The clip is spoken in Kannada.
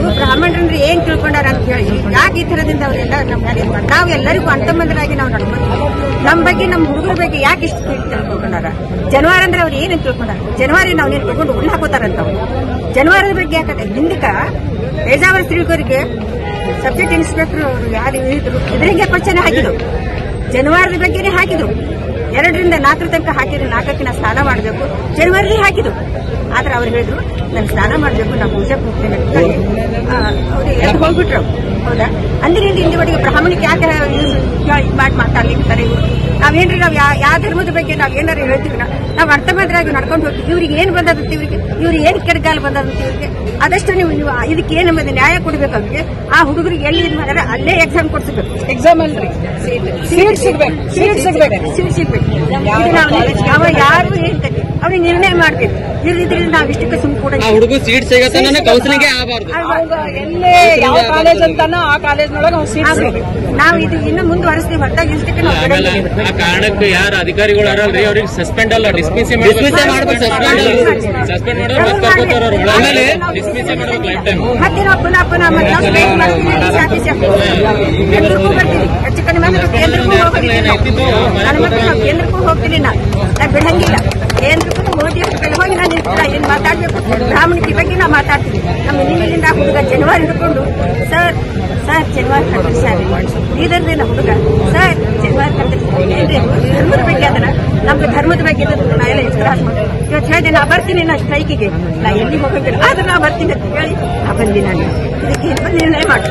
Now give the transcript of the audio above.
ಇವರು ಬ್ರಾಹ್ಮಣರಂದ್ರೆ ಏನ್ ತಿಳ್ಕೊಂಡಾರ ಅಂತ ಹೇಳಿ ಯಾಕೆ ಈ ತರದಿಂದ ಅವರೆಲ್ಲ ನಮ್ಮ ಮೇಲೆ ನಾವು ಎಲ್ಲರಿಗೂ ಅಂತಂಬಂಧರಾಗಿ ನಾವು ನಡ್ಕೊಂಡು ನಮ್ಮ ಬಗ್ಗೆ ನಮ್ಮ ಹುಡುಗರ ಬಗ್ಗೆ ಯಾಕೆ ಇಷ್ಟು ತಿಳ್ಕೊಂಡಾರ ಜನವಾರ ಅಂದ್ರೆ ಅವ್ರು ಏನೇನು ತಿಳ್ಕೊಂಡಾರ ಜನವಾರ ನಾವು ನೀನು ತಗೊಂಡು ಉಳ್ಳಿ ಹಾಕೋತಾರಂತ ಅವ್ರು ಜನವಾರದ ಬಗ್ಗೆ ಯಾಕಂದ್ರೆ ಹಿಂದಕ್ಕ ಪೇಜಾವರ ಸ್ತ್ರೀಗಳಿಗೆ ಸಬ್ಜೆಕ್ಟ್ ಇನ್ಸ್ಪೆಕ್ಟರ್ ಅವರು ಯಾರು ಹೇಳಿದ್ರು ಇದರಿಗೆ ಕ್ವಶನ್ ಹಾಕಿದ್ರು ಜನವಾರದ ಬಗ್ಗೆನೇ ಹಾಕಿದ್ರು 2 ರಿಂದ 4 ತನಕ ಹಾಕಿದ್ರೆ 4ಕ್ಕೆ ನಾ ಸ್ನಾನ ಮಾಡಬೇಕು ಜನವರಿ ಹಾಕಿದ್ರು ಆದ್ರೆ ಅವ್ರು ಹೇಳಿದ್ರು ನಾನು ಸ್ನಾನ ಮಾಡಬೇಕು ನಾ ಪೂಜೆ ಹೋಗ್ತೇನೆ ಅಂತ ಹೇಳಿ ಅವ್ರು ಹೋಗ್ಬಿಟ್ರು ಹೌದಾ ಅಂದಿನಿಂದ ಇಂದಿವರೆಗೆ ಬ್ರಾಹ್ಮಣಕ್ಕೆ ಯಾಕೆ ಮಾಡಿ ಮಾತಾಡ್ಲಿಕ್ತಾರೆ ಇವರು ನಾವೇನ್ರಿ ನಾವು ಯಾವ ಧರ್ಮದ ಬಗ್ಗೆ ನಾವ್ ಏನಾರು ಹೇಳ್ತೀವಿ ನಾವು ಅರ್ಥಮಾದ್ರಾಗಿ ನಡ್ಕೊಂಡು ಹೋಗ್ತೀವಿ ಇವ್ರಿಗೆ ಏನ್ ಬಂದದಂತ ಇವ್ರಿಗೆ ಏನ್ ಕೆಡಗಾಲ ಬಂದದಂತ ಇವ್ರಿಗೆ ಅದಷ್ಟು ನೀವು ಇದಕ್ಕೆ ಏನ್ ನಮ್ಮದು ನ್ಯಾಯ ಕೊಡ್ಬೇಕು ಅವ್ರಿಗೆ ಆ ಹುಡುಗರಿಗೆ ಎಲ್ಲಿ ಇದು ಮಾಡ್ಯಾರ ಅಲ್ಲೇ ಎಕ್ಸಾಮ್ ಕೊಡ್ಸ್ಬೇಕು ಎಕ್ಸಾಮ್ ಅಲ್ರಿ ಸೀಟ್ ಸಿಗ್ಬೇಕು ಯಾವ ಯಾರು ಹೇಳ್ತಾರೆ ಅವ್ರಿಗೆ ನಿರ್ಣಯ ಮಾಡ್ಬೇಕು ಇದ್ರಿಂದ ನಾವ್ ಇಷ್ಟಕ್ಕೆ ಸುಮ್ ಕೂಡ ಹುಡುಗ ಸೀಟ್ ಸಿಗತ್ತೆ ಕೌನ್ಸಿಲಿಂಗ್ ಆಗಬಾರ್ದು ಎಲ್ಲೇ ಯಾವ ಕಾಲೇಜ್ ಅಂತಾನೋ ಆ ಕಾಲೇಜ್ನೊಳಗೆ ನಾವು ಸೀಟ್ ಸಿಗ್ಬೇಕು ನಾವು ಇದು ಇನ್ನು ಮುಂದುವರಿಸ್ತೀವಿ ಹೊರತಾಗಿ ಇಷ್ಟಕ್ಕೆ ನಾವು ಆ ಕಾರಣಕ್ಕೆ ಯಾರು ಅಧಿಕಾರಿಗಳು ಅರಲ್ರಿ ಅವ್ರಿಗೆ ಸಸ್ಪೆಂಡ್ ಅಲ್ಲ ಡಿಸ್ಮಿಸ್ ಮಾಡ್ಬೇಕು ಸಸ್ಪೆಂಡ್ ಮಾಡಿದ್ರೆ ಆಮೇಲೆ ಡಿಸ್ಮಿಸ್ ಮಾಡ್ಬೇಕು ಲೈಫ್ ಟೈಮ್ ಮತ್ತೆ ನಾವು ಪುನಃ ಕೇಂದ್ರಕ್ಕೂ ಬರ್ತೀವಿ ಹೆಚ್ಚು ಕಡಿಮೆ ಕೇಂದ್ರಕ್ಕೂ ಹೋಗ್ತೀನಿ ನಾನು ಬಿಡಂಗಿಲ್ಲ ಕೇಂದ್ರಕ್ಕೂ ಮೋದಿ ಹೋಗಿ ನಾನು ಏನ್ ಮಾತಾಡ್ಬೇಕು ಬ್ರಾಹ್ಮಣಕ್ಕೆ ಬಗ್ಗೆ ನಾವು ಮಾತಾಡ್ತೀವಿ ನಮ್ಮ ನಿನ್ನೆಯಿಂದ ಹುಡುಗ ಜನವಾರ ಹಿಡ್ಕೊಂಡು ಸರ್ ಜನವಾರ ಕಟ್ರಿ ಸರ್ ಇದರದೇನ ಹುಡುಗ ಸರ್ ಜನವಾರ ಕಟ್ರಿ ಧರ್ಮದ ಬಗ್ಗೆ ಅದನ್ನ ನಮ್ದು ಧರ್ಮದ ಬಗ್ಗೆ ನಾ ಎಲ್ಲ ಎಕ್ಸ್ಟ್ರಾಸ್ ಮಾಡ್ತೀನಿ ಇವತ್ತು ಹೇಳಿದೆ ನಾ ಬರ್ತೀನಿ ನಾ ಸ್ಟ್ರೈಕಿಗೆ ನಾ ಎಲ್ಲಿ ಹೋಗಿಲ್ಲ ಆದ್ರೆ ನಾ ಬರ್ತೀನಿ ಅಂತ ಹೇಳಿ ನಾ ಬಂದಿ ನಾನು ಇದಕ್ಕೆ ನಿರ್ಣಯ ಮಾಡಿ